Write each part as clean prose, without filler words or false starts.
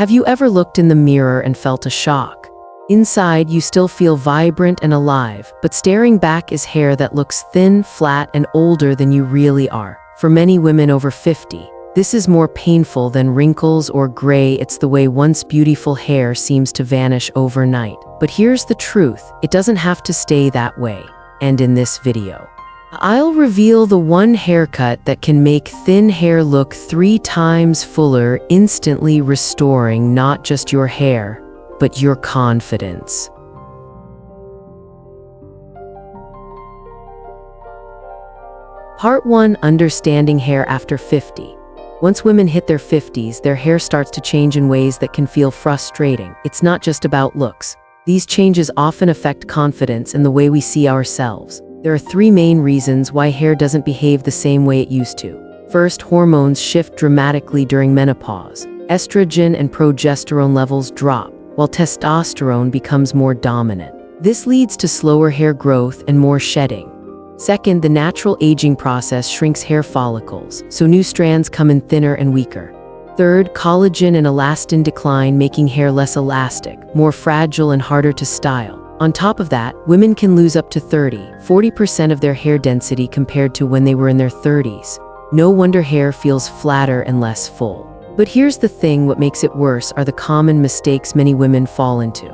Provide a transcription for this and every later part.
Have you ever looked in the mirror and felt a shock? Inside, you still feel vibrant and alive, but staring back is hair that looks thin, flat, and older than you really are. For many women over 50, this is more painful than wrinkles or gray. It's the way once beautiful hair seems to vanish overnight. But here's the truth, it doesn't have to stay that way. And in this video, I'll reveal the one haircut that can make thin hair look 3 times fuller, instantly restoring not just your hair, but your confidence. Part 1. Understanding hair after 50. Once women hit their 50s, their hair starts to change in ways that can feel frustrating. It's not just about looks. These changes often affect confidence and the way we see ourselves. There are 3 main reasons why hair doesn't behave the same way it used to. First, hormones shift dramatically during menopause. Estrogen and progesterone levels drop, while testosterone becomes more dominant. This leads to slower hair growth and more shedding. Second, the natural aging process shrinks hair follicles, so new strands come in thinner and weaker. Third, collagen and elastin decline, making hair less elastic, more fragile and harder to style. On top of that, women can lose up to 40% of their hair density compared to when they were in their 30s. No wonder hair feels flatter and less full. But here's the thing, what makes it worse are the common mistakes many women fall into.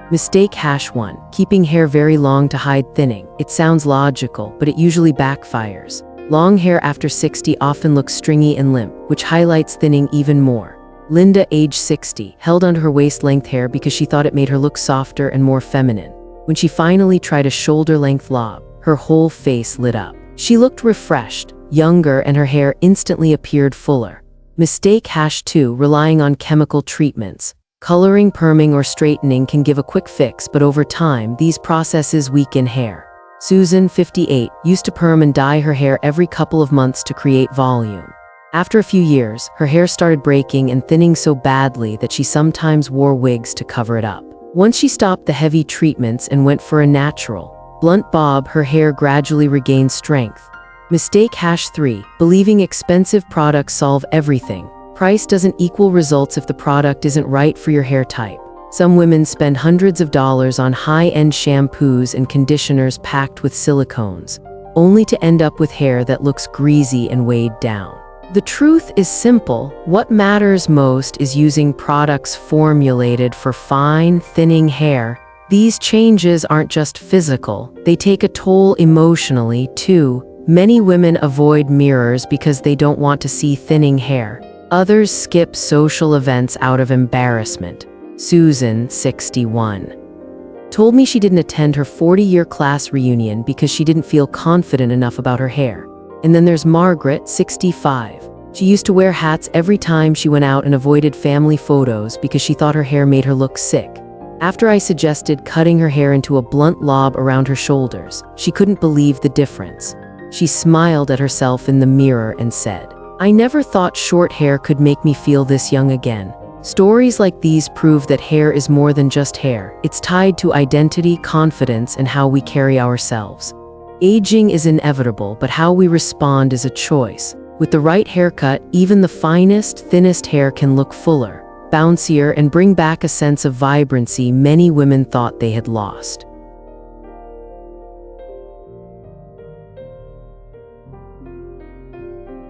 Mistake #1. Keeping hair very long to hide thinning. It sounds logical, but it usually backfires. Long hair after 60 often looks stringy and limp, which highlights thinning even more. Linda, age 60, held onto her waist-length hair because she thought it made her look softer and more feminine. When she finally tried a shoulder-length lob, her whole face lit up. She looked refreshed, younger, and her hair instantly appeared fuller. Mistake #2. Relying on chemical treatments. Coloring, perming, or straightening can give a quick fix, but over time, these processes weaken hair. Susan, 58, used to perm and dye her hair every couple of months to create volume. After a few years, her hair started breaking and thinning so badly that she sometimes wore wigs to cover it up. Once she stopped the heavy treatments and went for a natural, blunt bob, her hair gradually regained strength. Mistake #3. Believing expensive products solve everything. Price doesn't equal results if the product isn't right for your hair type. Some women spend hundreds of dollars on high-end shampoos and conditioners packed with silicones, only to end up with hair that looks greasy and weighed down. The truth is simple. What matters most is using products formulated for fine, thinning hair. These changes aren't just physical, they take a toll emotionally, too. Many women avoid mirrors because they don't want to see thinning hair. Others skip social events out of embarrassment. Susan, 61, told me she didn't attend her 40-year class reunion because she didn't feel confident enough about her hair. And then there's Margaret, 65. She used to wear hats every time she went out and avoided family photos because she thought her hair made her look sick. After I suggested cutting her hair into a blunt lob around her shoulders, she couldn't believe the difference. She smiled at herself in the mirror and said, "I never thought short hair could make me feel this young again." Stories like these prove that hair is more than just hair. It's tied to identity, confidence, and how we carry ourselves. Aging is inevitable, but how we respond is a choice. With the right haircut, even the finest, thinnest hair can look fuller, bouncier, and bring back a sense of vibrancy many women thought they had lost.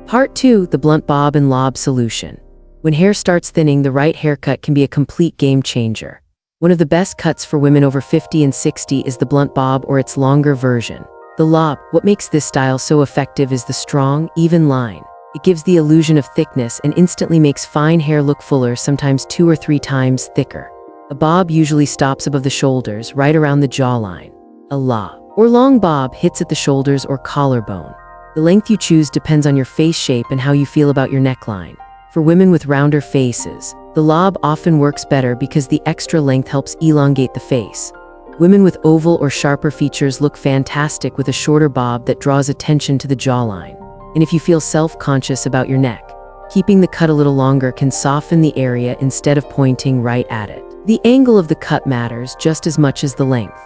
Part 2. The blunt bob and lob solution. When hair starts thinning, the right haircut can be a complete game changer. One of the best cuts for women over 50 and 60 is the blunt bob or its longer version. The lob, what makes this style so effective is the strong, even line. It gives the illusion of thickness and instantly makes fine hair look fuller, sometimes 2 or 3 times thicker. A bob usually stops above the shoulders, right around the jawline. A lob, or long bob, hits at the shoulders or collarbone. The length you choose depends on your face shape and how you feel about your neckline. For women with rounder faces, the lob often works better because the extra length helps elongate the face. Women with oval or sharper features look fantastic with a shorter bob that draws attention to the jawline. And if you feel self-conscious about your neck, keeping the cut a little longer can soften the area instead of pointing right at it. The angle of the cut matters just as much as the length.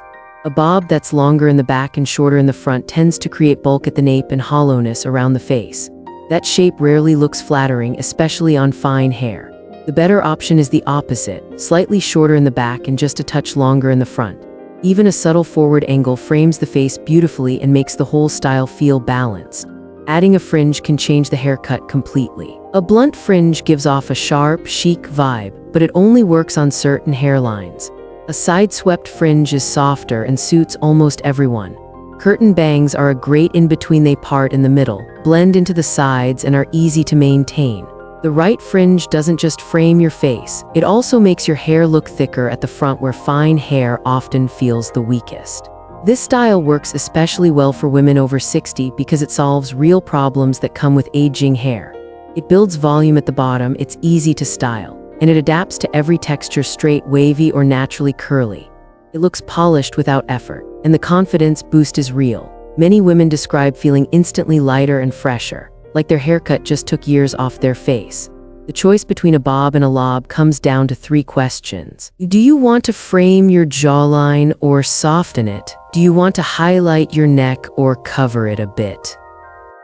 A bob that's longer in the back and shorter in the front tends to create bulk at the nape and hollowness around the face. That shape rarely looks flattering, especially on fine hair. The better option is the opposite, slightly shorter in the back and just a touch longer in the front. Even a subtle forward angle frames the face beautifully and makes the whole style feel balanced. Adding a fringe can change the haircut completely. A blunt fringe gives off a sharp, chic vibe, but it only works on certain hairlines. A side-swept fringe is softer and suits almost everyone. Curtain bangs are a great in-between. They part in the middle, blend into the sides, and are easy to maintain. The right fringe doesn't just frame your face, it also makes your hair look thicker at the front where fine hair often feels the weakest. This style works especially well for women over 60 because it solves real problems that come with aging hair. It builds volume at the bottom, it's easy to style, and it adapts to every texture: straight, wavy, or naturally curly. It looks polished without effort, and the confidence boost is real. Many women describe feeling instantly lighter and fresher, like their haircut just took years off their face. The choice between a bob and a lob comes down to 3 questions. Do you want to frame your jawline or soften it? Do you want to highlight your neck or cover it a bit?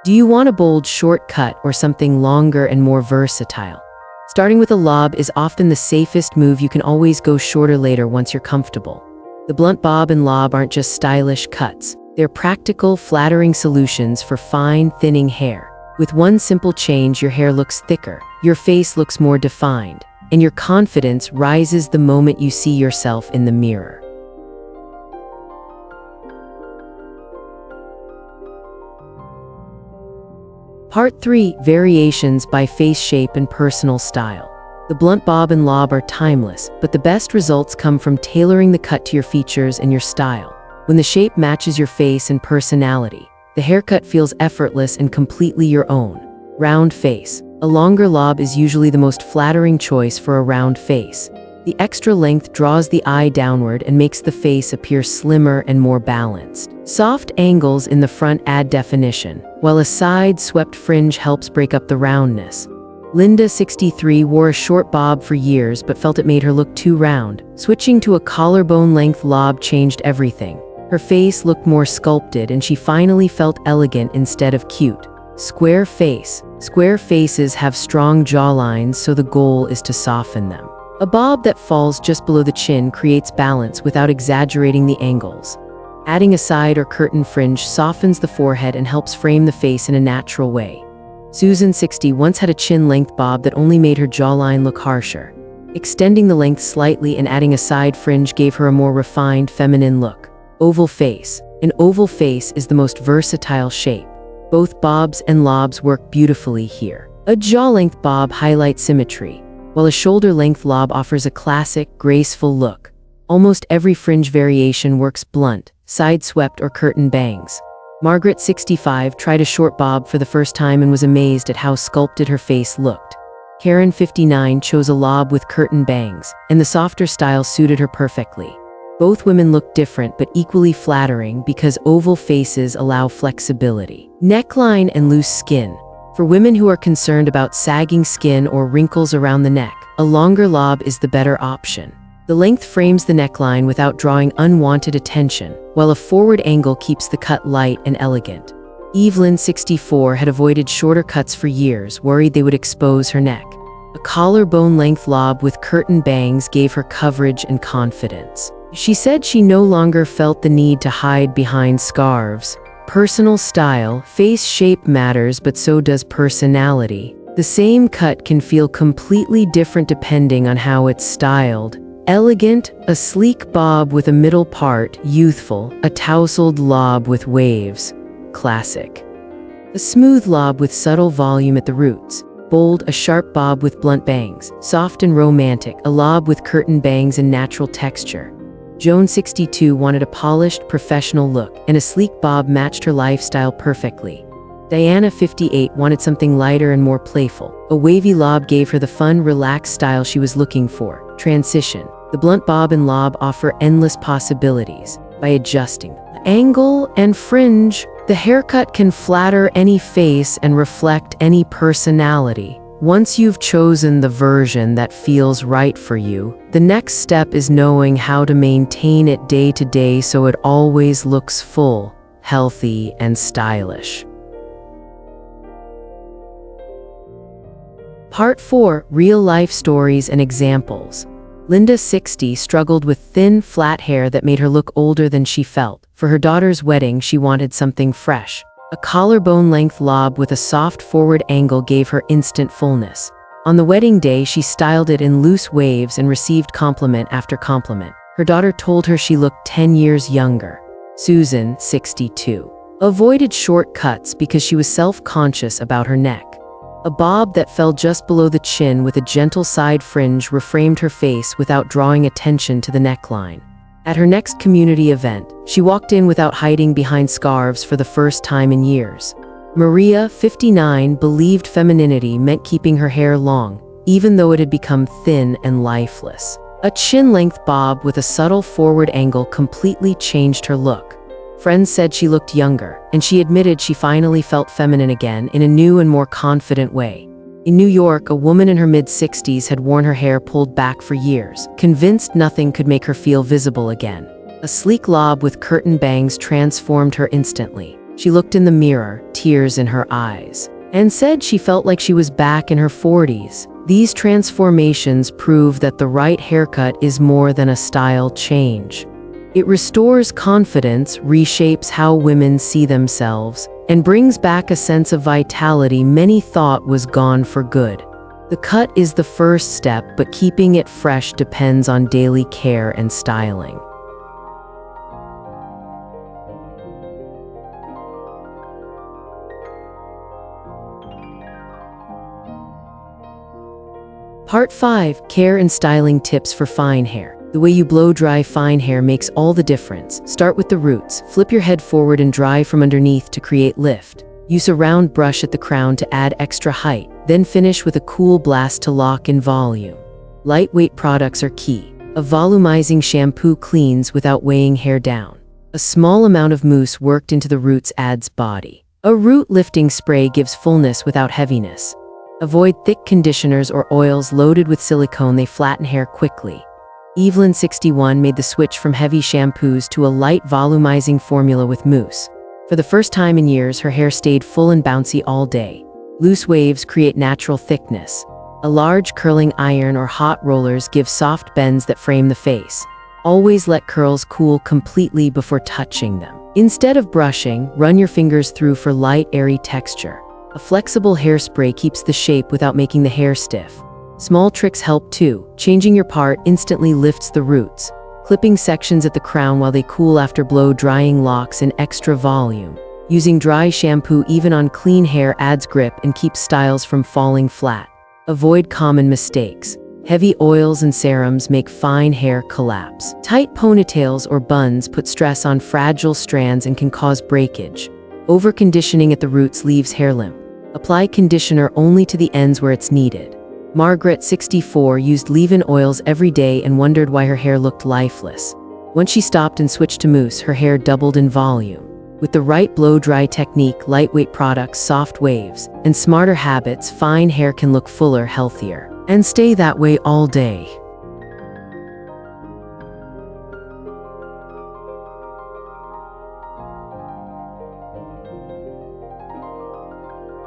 Do you want a bold short cut or something longer and more versatile? Starting with a lob is often the safest move. You can always go shorter later once you're comfortable. The blunt bob and lob aren't just stylish cuts. They're practical, flattering solutions for fine, thinning hair. With one simple change, your hair looks thicker, your face looks more defined, and your confidence rises the moment you see yourself in the mirror. Part 3: Variations by face shape and personal style. The blunt bob and lob are timeless, but the best results come from tailoring the cut to your features and your style. When the shape matches your face and personality, the haircut feels effortless and completely your own. Round face. A longer lob is usually the most flattering choice for a round face. The extra length draws the eye downward and makes the face appear slimmer and more balanced. Soft angles in the front add definition, while a side-swept fringe helps break up the roundness. Linda, 63, wore a short bob for years but felt it made her look too round. Switching to a collarbone-length lob changed everything. Her face looked more sculpted and she finally felt elegant instead of cute. Square face. Square faces have strong jawlines, so the goal is to soften them. A bob that falls just below the chin creates balance without exaggerating the angles. Adding a side or curtain fringe softens the forehead and helps frame the face in a natural way. Susan, 60, once had a chin-length bob that only made her jawline look harsher. Extending the length slightly and adding a side fringe gave her a more refined, feminine look. Oval face. An oval face is the most versatile shape. Both bobs and lobs work beautifully here. A jaw-length bob highlights symmetry, while a shoulder-length lob offers a classic, graceful look. Almost every fringe variation works blunt, side-swept, or curtain bangs. Margaret, 65, tried a short bob for the first time and was amazed at how sculpted her face looked. Karen, 59, chose a lob with curtain bangs, and the softer style suited her perfectly. Both women look different but equally flattering because oval faces allow flexibility. Neckline and loose skin. For women who are concerned about sagging skin or wrinkles around the neck, a longer lob is the better option. The length frames the neckline without drawing unwanted attention, while a forward angle keeps the cut light and elegant. Evelyn, 64, had avoided shorter cuts for years, worried they would expose her neck. A collarbone-length lob with curtain bangs gave her coverage and confidence. She said she no longer felt the need to hide behind scarves. Personal style, face shape matters, but so does personality. The same cut can feel completely different depending on how it's styled. Elegant, a sleek bob with a middle part, youthful, a tousled lob with waves, classic. A smooth lob with subtle volume at the roots. Bold, a sharp bob with blunt bangs. Soft and romantic, a lob with curtain bangs and natural texture. Joan, 62, wanted a polished, professional look, and a sleek bob matched her lifestyle perfectly. Diana, 58, wanted something lighter and more playful. A wavy lob gave her the fun, relaxed style she was looking for. Transition. The blunt bob and lob offer endless possibilities. By adjusting angle and fringe, the haircut can flatter any face and reflect any personality. Once you've chosen the version that feels right for you, the next step is knowing how to maintain it day to day so it always looks full, healthy, and stylish. Part 4. Real-life stories and examples. Linda, 60, struggled with thin, flat hair that made her look older than she felt. For her daughter's wedding, she wanted something fresh. A collarbone-length lob with a soft forward angle gave her instant fullness. On the wedding day, she styled it in loose waves and received compliment after compliment. Her daughter told her she looked 10 years younger. Susan, 62, avoided short cuts because she was self-conscious about her neck. A bob that fell just below the chin with a gentle side fringe reframed her face without drawing attention to the neckline. At her next community event, she walked in without hiding behind scarves for the first time in years. Maria, 59, believed femininity meant keeping her hair long, even though it had become thin and lifeless. A chin-length bob with a subtle forward angle completely changed her look. Friends said she looked younger, and she admitted she finally felt feminine again in a new and more confident way. In New York, a woman in her mid-60s had worn her hair pulled back for years, convinced nothing could make her feel visible again. A sleek lob with curtain bangs transformed her instantly. She looked in the mirror, tears in her eyes, and said she felt like she was back in her 40s. These transformations prove that the right haircut is more than a style change. It restores confidence, reshapes how women see themselves, and brings back a sense of vitality many thought was gone for good. The cut is the first step, but keeping it fresh depends on daily care and styling. Part 5. Care and styling tips for fine hair. The way you blow dry fine hair makes all the difference. Start with the roots. Flip your head forward and dry from underneath to create lift. Use a round brush at the crown to add extra height. Then finish with a cool blast to lock in volume. Lightweight products are key. A volumizing shampoo cleans without weighing hair down. A small amount of mousse worked into the roots adds body. A root lifting spray gives fullness without heaviness. Avoid thick conditioners or oils loaded with silicone, they flatten hair quickly. Evelyn, 61, made the switch from heavy shampoos to a light volumizing formula with mousse. For the first time in years, her hair stayed full and bouncy all day. Loose waves create natural thickness. A large curling iron or hot rollers give soft bends that frame the face. Always let curls cool completely before touching them. Instead of brushing, run your fingers through for light, airy texture. A flexible hairspray keeps the shape without making the hair stiff. Small tricks help too. Changing your part instantly lifts the roots. Clipping sections at the crown while they cool after blow drying locks in extra volume. Using dry shampoo even on clean hair adds grip and keeps styles from falling flat. Avoid common mistakes. Heavy oils and serums make fine hair collapse. Tight ponytails or buns put stress on fragile strands and can cause breakage. Over-conditioning at the roots leaves hair limp. Apply conditioner only to the ends where it's needed. Margaret, 64, used leave-in oils every day and wondered why her hair looked lifeless. Once she stopped and switched to mousse, her hair doubled in volume. With the right blow-dry technique, lightweight products, soft waves, and smarter habits, fine hair can look fuller, healthier, and stay that way all day.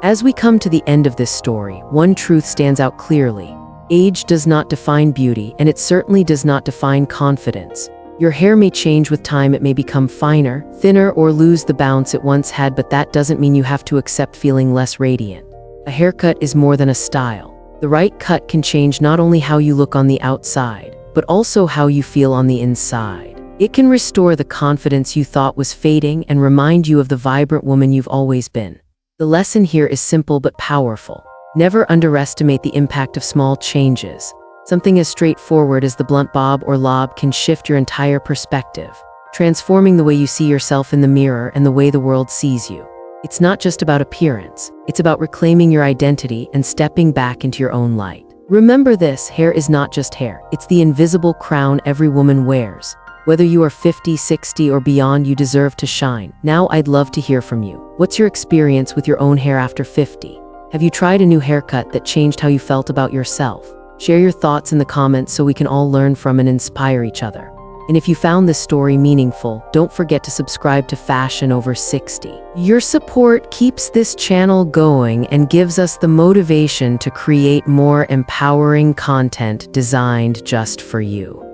As we come to the end of this story, one truth stands out clearly. Age does not define beauty, and it certainly does not define confidence. Your hair may change with time, it may become finer, thinner, or lose the bounce it once had, but that doesn't mean you have to accept feeling less radiant. A haircut is more than a style. The right cut can change not only how you look on the outside, but also how you feel on the inside. It can restore the confidence you thought was fading and remind you of the vibrant woman you've always been. The lesson here is simple but powerful. Never underestimate the impact of small changes. Something as straightforward as the blunt bob or lob can shift your entire perspective, transforming the way you see yourself in the mirror and the way the world sees you. It's not just about appearance. It's about reclaiming your identity and stepping back into your own light. Remember this, hair is not just hair. It's the invisible crown every woman wears. Whether you are 50, 60, or beyond, you deserve to shine. Now I'd love to hear from you. What's your experience with your own hair after 50? Have you tried a new haircut that changed how you felt about yourself? Share your thoughts in the comments so we can all learn from and inspire each other. And if you found this story meaningful, don't forget to subscribe to Fashion Over 60. Your support keeps this channel going and gives us the motivation to create more empowering content designed just for you.